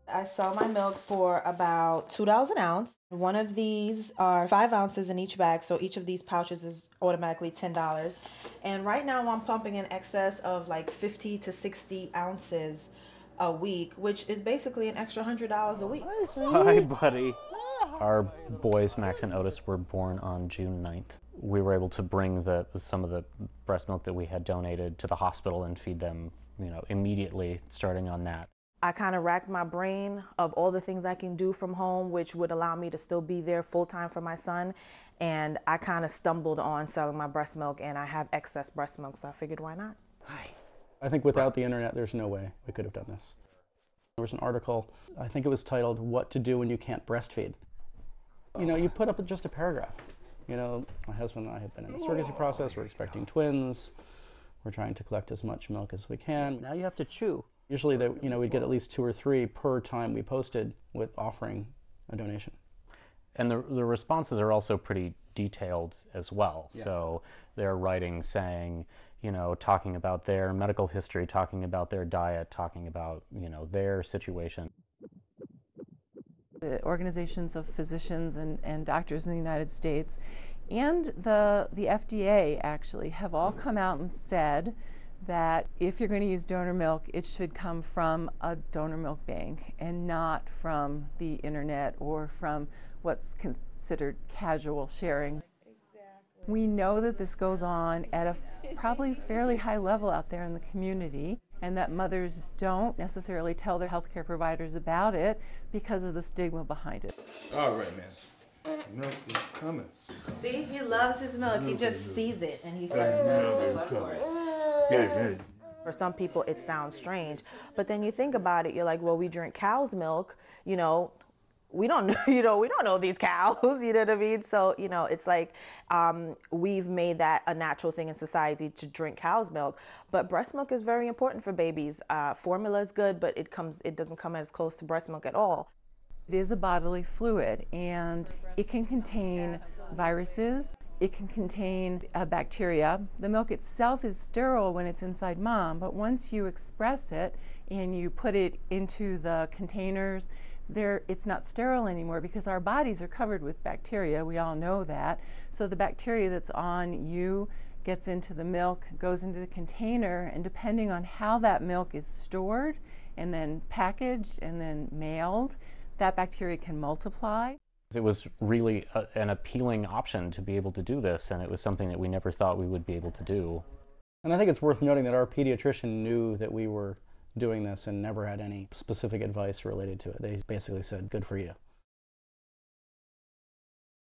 I sell my milk for about $2 an ounce. One of these are 5 ounces in each bag, so each of these pouches is automatically $10. And right now I'm pumping in excess of like 50 to 60 ounces a week, which is basically an extra $100 a week. Hi, buddy. Our boys, Max and Otis, were born on June 9th. We were able to bring some of the breast milk that we had donated to the hospital and feed them, immediately starting on that. I kind of racked my brain of all the things I can do from home, which would allow me to still be there full time for my son. And I kind of stumbled on selling my breast milk, and I have excess breast milk, so I figured why not? Hi. I think without the internet, there's no way we could have done this. There was an article, I think it was titled, "What to Do When You Can't Breastfeed." You put up just a paragraph. My husband and I have been in the surrogacy process. We're expecting twins. We're trying to collect as much milk as we can. Now you have to chew. Usually, we'd get at least 2 or 3 per time we posted with offering a donation. And the responses are also pretty detailed as well. Yeah. So they're writing saying, talking about their medical history, talking about their diet, talking about, their situation. The organizations of physicians and doctors in the United States and the FDA actually have all come out and said that if you're going to use donor milk, it should come from a donor milk bank and not from the internet or from what's considered casual sharing. We know that this goes on at a probably fairly high level out there in the community, and that mothers don't necessarily tell their healthcare providers about it because of the stigma behind it. All right, man. Milk is coming. See, he loves his milk. He just sees it and he starts for it. Yeah. For some people, it sounds strange, but then you think about it. You're like, well, we drink cow's milk. We don't know, we don't know these cows. You know what I mean? So it's like we've made that a natural thing in society to drink cow's milk. But breast milk is very important for babies. Formula is good, but it doesn't come as close to breast milk at all. It is a bodily fluid, and it can contain viruses. It can contain bacteria. The milk itself is sterile when it's inside mom, but once you express it and you put it into the containers, it's not sterile anymore because our bodies are covered with bacteria. We all know that. So the bacteria that's on you gets into the milk, goes into the container, and depending on how that milk is stored and then packaged and then mailed, that bacteria can multiply. It was really an appealing option to be able to do this, and it was something that we never thought we would be able to do. And I think it's worth noting that our pediatrician knew that we were doing this and never had any specific advice related to it. They basically said, good for you.